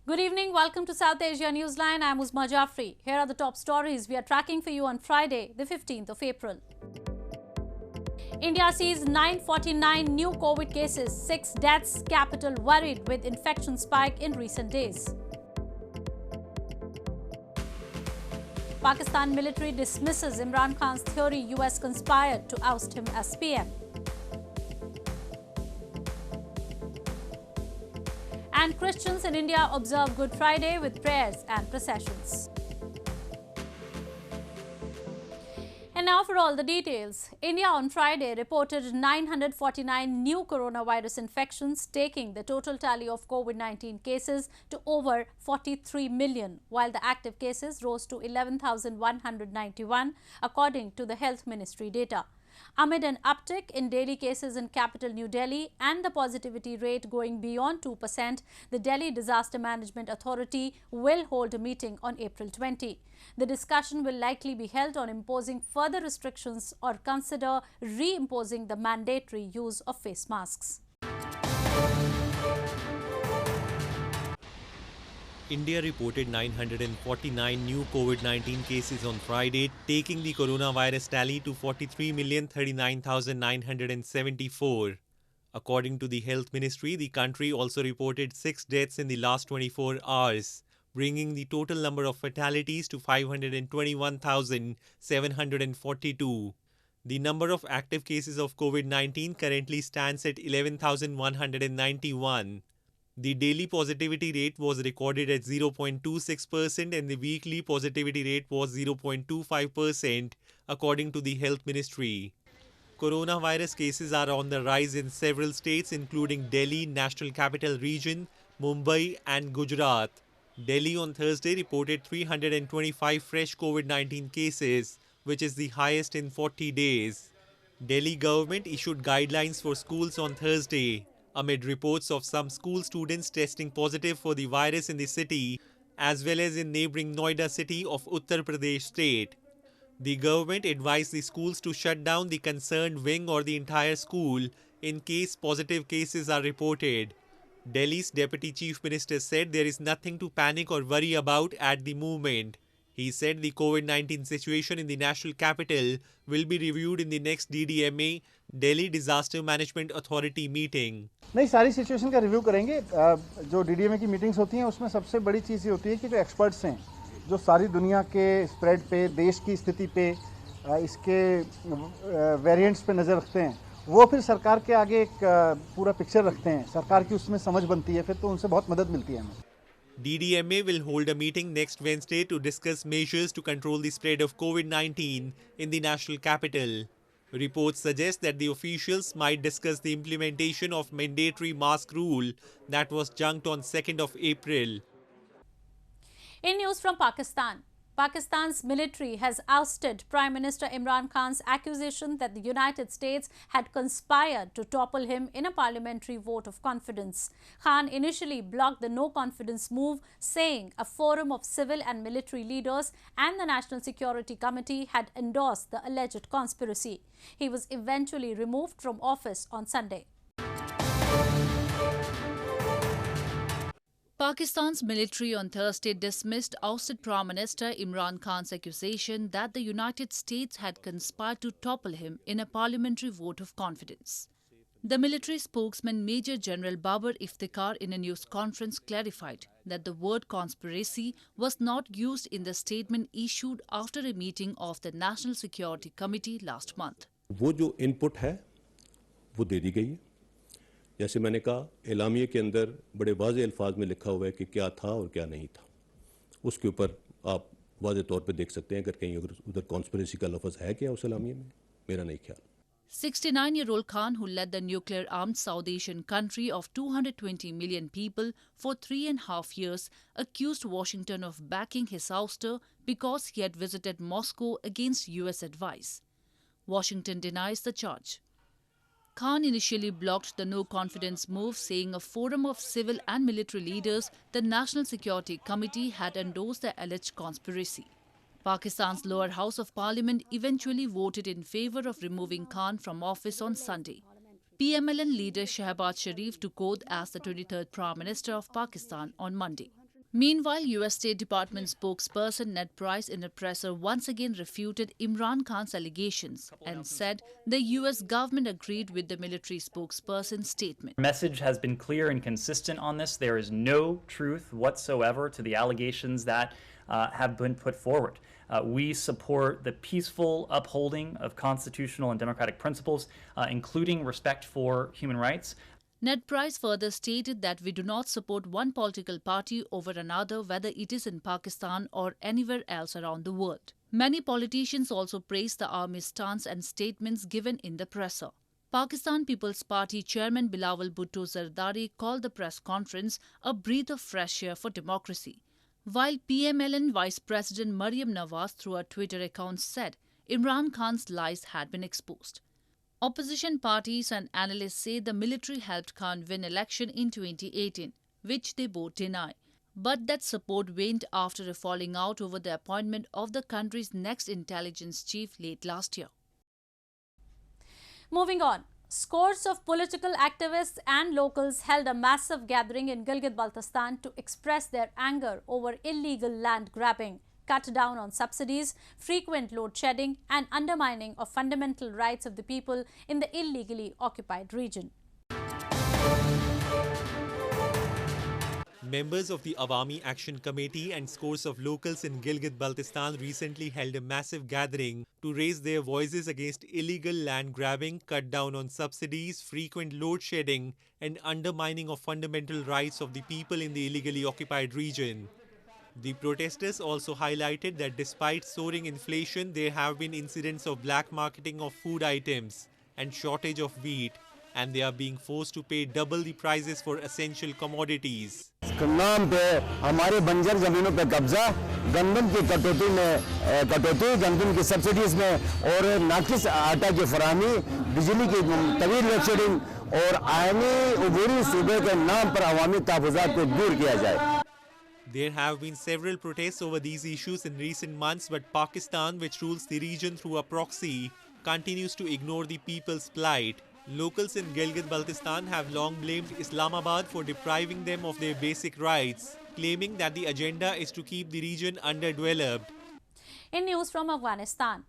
Good evening. Welcome to South Asia Newsline. I'm Uzma Jafri. Here are the top stories we are tracking for you on Friday, the 15th of April. India sees 949 new COVID cases, 6 deaths, capital worried with infection spike in recent days. Pakistan military dismisses Imran Khan's theory US conspired to oust him as PM. And Christians in India observe Good Friday with prayers and processions. And now for all the details. India on Friday reported 949 new coronavirus infections, taking the total tally of COVID-19 cases to over 43 million, while the active cases rose to 11,191, according to the Health Ministry data. Amid an uptick in daily cases in capital New Delhi and the positivity rate going beyond 2%, the Delhi Disaster Management Authority will hold a meeting on April 20. The discussion will likely be held on imposing further restrictions or consider re-imposing the mandatory use of face masks. India reported 949 new COVID-19 cases on Friday, taking the coronavirus tally to 43,039,974. According to the Health Ministry, the country also reported 6 deaths in the last 24 hours, bringing the total number of fatalities to 521,742. The number of active cases of COVID-19 currently stands at 11,191. The daily positivity rate was recorded at 0.26% and the weekly positivity rate was 0.25%, according to the Health Ministry. Coronavirus cases are on the rise in several states, including Delhi, National Capital Region, Mumbai and Gujarat. Delhi on Thursday reported 325 fresh COVID-19 cases, which is the highest in 40 days. Delhi government issued guidelines for schools on Thursday, amid reports of some school students testing positive for the virus in the city, as well as in neighbouring Noida city of Uttar Pradesh state. The government advised the schools to shut down the concerned wing or the entire school in case positive cases are reported. Delhi's Deputy Chief Minister said there is nothing to panic or worry about at the moment. He said the COVID-19 situation in the national capital will be reviewed in the next DDMA, Delhi Disaster Management Authority meeting. नहीं, सारी situation का review करेंगे. जो DDMA की meetings होती हैं उसमें सबसे बड़ी चीज़ ये होती है कि जो एक्सपर्ट्स हैं, जो सारी दुनिया के स्प्रेड पे, देश की स्थिति पे, इसके वेरिएंट्स पे नज़र रखते हैं, वो फिर सरकार के आगे एक पूरा पिक्चर रखते हैं. सरकार की उसमें समझ बनती है, फिर तो उनसे बहुत मदद मिलती है हमें. DDMA will hold a meeting next Wednesday to discuss measures to control the spread of COVID-19 in the national capital. Reports suggest that the officials might discuss the implementation of mandatory mask rule that was junked on 2nd of April. In news from Pakistan, Pakistan's military has ousted Prime Minister Imran Khan's accusation that the United States had conspired to topple him in a parliamentary vote of confidence. Khan initially blocked the no-confidence move, saying a forum of civil and military leaders and the National Security Committee had endorsed the alleged conspiracy. He was eventually removed from office on Sunday. Pakistan's military on Thursday dismissed ousted Prime Minister Imran Khan's accusation that the United States had conspired to topple him in a parliamentary vote of confidence. The military spokesman Major General Babar Iftikhar in a news conference clarified that the word conspiracy was not used in the statement issued after a meeting of the National Security Committee last month. वो जो input है वो दे दी गई है. जैसे मैंने कहा, एलामिये के अंदर बड़े वाज़े अल्फाज में लिखा हुआ है कि क्या था और क्या नहीं था. उसके ऊपर आप वाज़े तौर पे देख सकते हैं अगर कहीं उधर कॉन्स्पिरेसी का लफ्ज़ है क्या उस एलामिये में. मेरा नहीं ख्याल. 69-year-old Khan, who led the nuclear-armed South Asian country of 220 million people for 3.5 years, accused Washington of backing his ouster because he had visited Moscow against US advice. Washington denies the charge. Khan initially blocked the no-confidence move, saying a forum of civil and military leaders, the National Security Committee, had endorsed the alleged conspiracy. Pakistan's lower house of parliament eventually voted in favour of removing Khan from office on Sunday. PMLN leader Shehbaz Sharif took oath as the 23rd Prime Minister of Pakistan on Monday. Meanwhile, US State Department spokesperson Ned Price in a presser once again refuted Imran Khan's allegations and said the US government agreed with the military spokesperson's statement. The message has been clear and consistent on this. There is no truth whatsoever to the allegations that have been put forward. We support the peaceful upholding of constitutional and democratic principles, including respect for human rights. Ned Price further stated that we do not support one political party over another, whether it is in Pakistan or anywhere else around the world. Many politicians also praised the army's stance and statements given in the presser. Pakistan People's Party Chairman Bilawal Bhutto Zardari called the press conference a breath of fresh air for democracy, while PMLN Vice President Maryam Nawaz through her Twitter account said Imran Khan's lies had been exposed. Opposition parties and analysts say the military helped Khan win election in 2018, which they both deny. But that support waned after a falling out over the appointment of the country's next intelligence chief late last year. Moving on, scores of political activists and locals held a massive gathering in Gilgit Baltistan to express their anger over illegal land grabbing, cut down on subsidies, frequent load shedding and undermining of fundamental rights of the people in the illegally occupied region. Members of the Awami Action Committee and scores of locals in Gilgit Baltistan recently held a massive gathering to raise their voices against illegal land grabbing, cut down on subsidies, frequent load shedding and undermining of fundamental rights of the people in the illegally occupied region. The protesters also highlighted that despite soaring inflation, there have been incidents of black marketing of food items and shortage of wheat, and they are being forced to pay double the prices for essential commodities. नाम पे हमारे बंजर जमीनों पे कब्जा, गंदम की कटौती में गंदम की सब्सिडीज में और नाकिस आटा की फराहमी, बिजली की तवील लोड शेडिंग और आयनी उबूरी सूबे के नाम पर अवामी तहफ़्फ़ुज़ात को दूर किया जाए. There have been several protests over these issues in recent months, but Pakistan, which rules the region through a proxy, continues to ignore the people's plight. Locals in Gilgit Baltistan have long blamed Islamabad for depriving them of their basic rights, claiming that the agenda is to keep the region underdeveloped. In news from Afghanistan,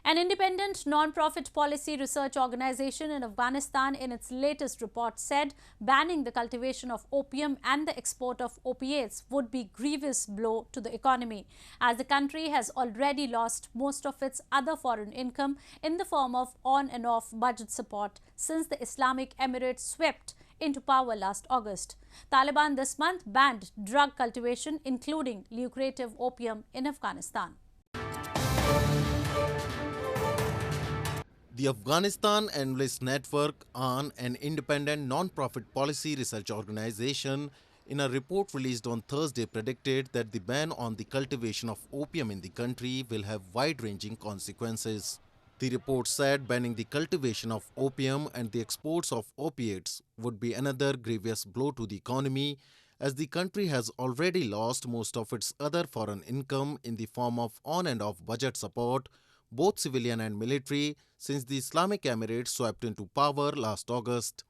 an independent non-profit policy research organization in Afghanistan in its latest report said banning the cultivation of opium and the export of opiates would be a grievous blow to the economy, as the country has already lost most of its other foreign income in the form of on and off budget support since the Islamic Emirate swept into power last August. Taliban this month banned drug cultivation, including lucrative opium, in Afghanistan. The Afghanistan Analyst Network, AN, an independent non-profit policy research organization, in a report released on Thursday predicted that the ban on the cultivation of opium in the country will have wide-ranging consequences. The report said banning the cultivation of opium and the exports of opiates would be another grievous blow to the economy, as the country has already lost most of its other foreign income in the form of on and off budget support, both civilian and military, since the Islamic Emirate swept into power last August.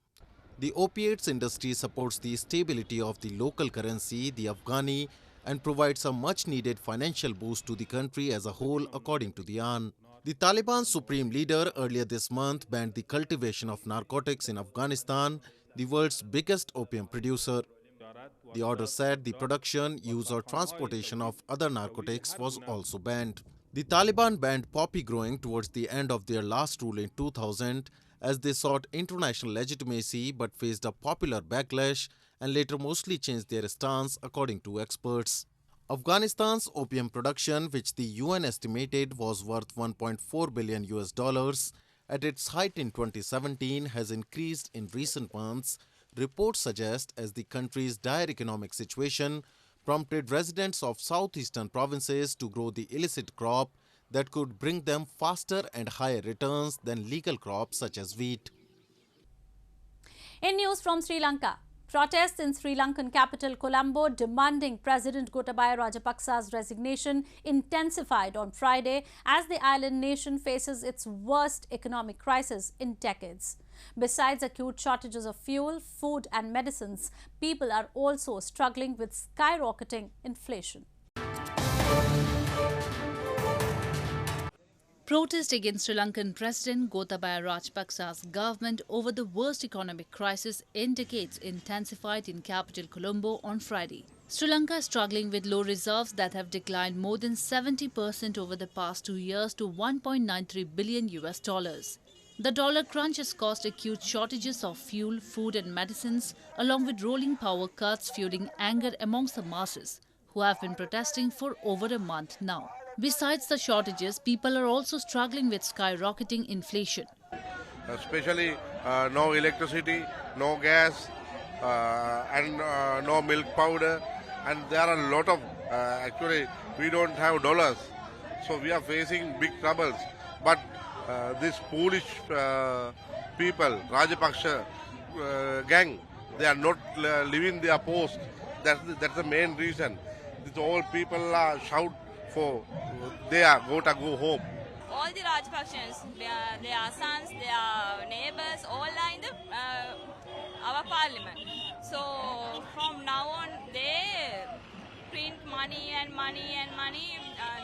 The opiates industry supports the stability of the local currency, the Afghani, and provides a much-needed financial boost to the country as a whole, according to the AN. The Taliban's supreme leader earlier this month banned the cultivation of narcotics in Afghanistan, the world's biggest opium producer. The order said the production, use or transportation of other narcotics was also banned. The Taliban banned poppy growing towards the end of their last rule in 2000 as they sought international legitimacy but faced a popular backlash and later mostly changed their stance, according to experts. Afghanistan's opium production, which the UN estimated was worth $1.4 billion at its height in 2017, has increased in recent months, reports suggest, as the country's dire economic situation prompted residents of southeastern provinces to grow the illicit crop that could bring them faster and higher returns than legal crops such as wheat. In news from Sri Lanka, protests in Sri Lankan capital Colombo demanding President Gotabaya Rajapaksa's resignation intensified on Friday as the island nation faces its worst economic crisis in decades. Besides acute shortages of fuel, food and medicines, people are also struggling with skyrocketing inflation. Protest against Sri Lankan President Gotabaya Rajapaksa's government over the worst economic crisis in decades intensified in capital Colombo on Friday. Sri Lanka is struggling with low reserves that have declined more than 70% over the past 2 years to $1.93 billion. The dollar crunch has caused acute shortages of fuel, food and medicines, along with rolling power cuts fueling anger amongst the masses, who have been protesting for over a month now. Besides the shortages, people are also struggling with skyrocketing inflation. Especially no electricity, no gas, and no milk powder. And there are a lot of, actually, we don't have dollars. So we are facing big troubles. But this foolish people, Rajapaksa gang, they are not leaving their post. That's the main reason. All people are shout for they are go home. All the Rajapaksans, their sons, their neighbors, all are in our parliament. So from now on, they print money and money and money.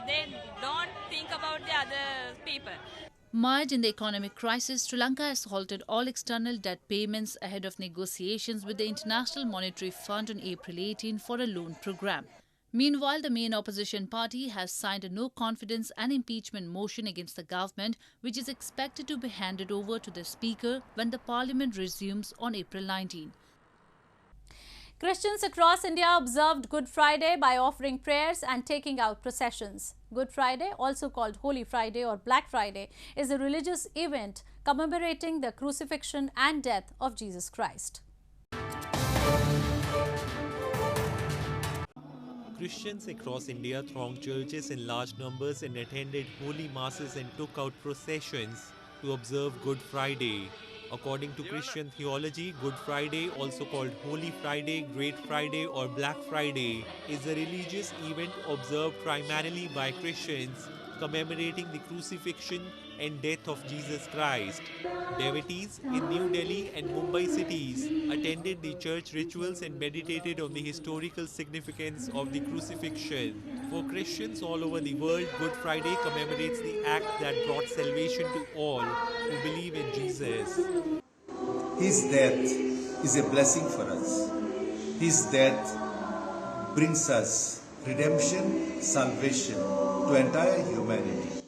They don't think about the other people. Mired in the economic crisis, Sri Lanka has halted all external debt payments ahead of negotiations with the International Monetary Fund on April 18 for a loan program. Meanwhile, the main opposition party has signed a no-confidence and impeachment motion against the government, which is expected to be handed over to the Speaker when the Parliament resumes on April 19. Christians across India observed Good Friday by offering prayers and taking out processions. Good Friday, also called Holy Friday or Black Friday, is a religious event commemorating the crucifixion and death of Jesus Christ. Christians across India thronged churches in large numbers and attended holy masses and took out processions to observe Good Friday. According to Christian theology, Good Friday, also called Holy Friday, Great Friday or Black Friday, is a religious event observed primarily by Christians commemorating the crucifixion and death of Jesus Christ. Devotees in New Delhi and Mumbai cities attended the church rituals and meditated on the historical significance of the crucifixion. For Christians all over the world, Good Friday commemorates the act that brought salvation to all who believe in Jesus. His death is a blessing for us. His death brings us redemption, salvation to entire humanity.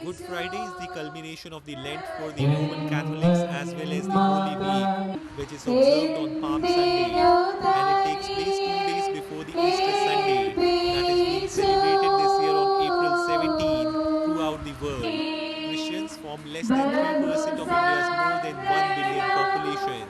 Good Friday is the culmination of the Lent for the Roman Catholics as well as the Holy Week, which is observed on Palm Sunday, and it takes place 2 days before the Easter Sunday, that is being celebrated this year on April 17 throughout the world. Christians form less than 3% of India's more than 1 billion population.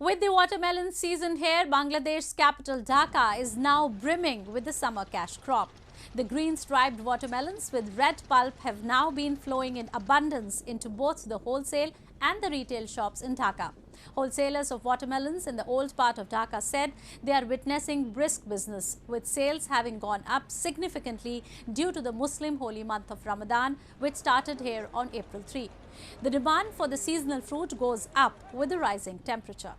With the watermelon season here, Bangladesh's capital Dhaka is now brimming with the summer cash crop. The green-striped watermelons with red pulp have now been flowing in abundance into both the wholesale and the retail shops in Dhaka. Wholesalers of watermelons in the old part of Dhaka said they are witnessing brisk business, with sales having gone up significantly due to the Muslim holy month of Ramadan, which started here on April 3. The demand for the seasonal fruit goes up with the rising temperature.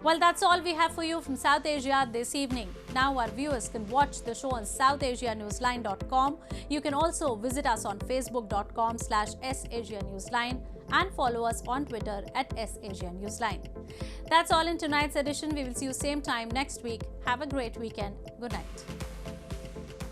Well, that's all we have for you from South Asia this evening. Now our viewers can watch the show on SouthAsiaNewsline.com. You can also visit us on Facebook.com/SAsia Newsline and follow us on Twitter @SAsia Newsline. That's all in tonight's edition. We will see you same time next week. Have a great weekend. Good night.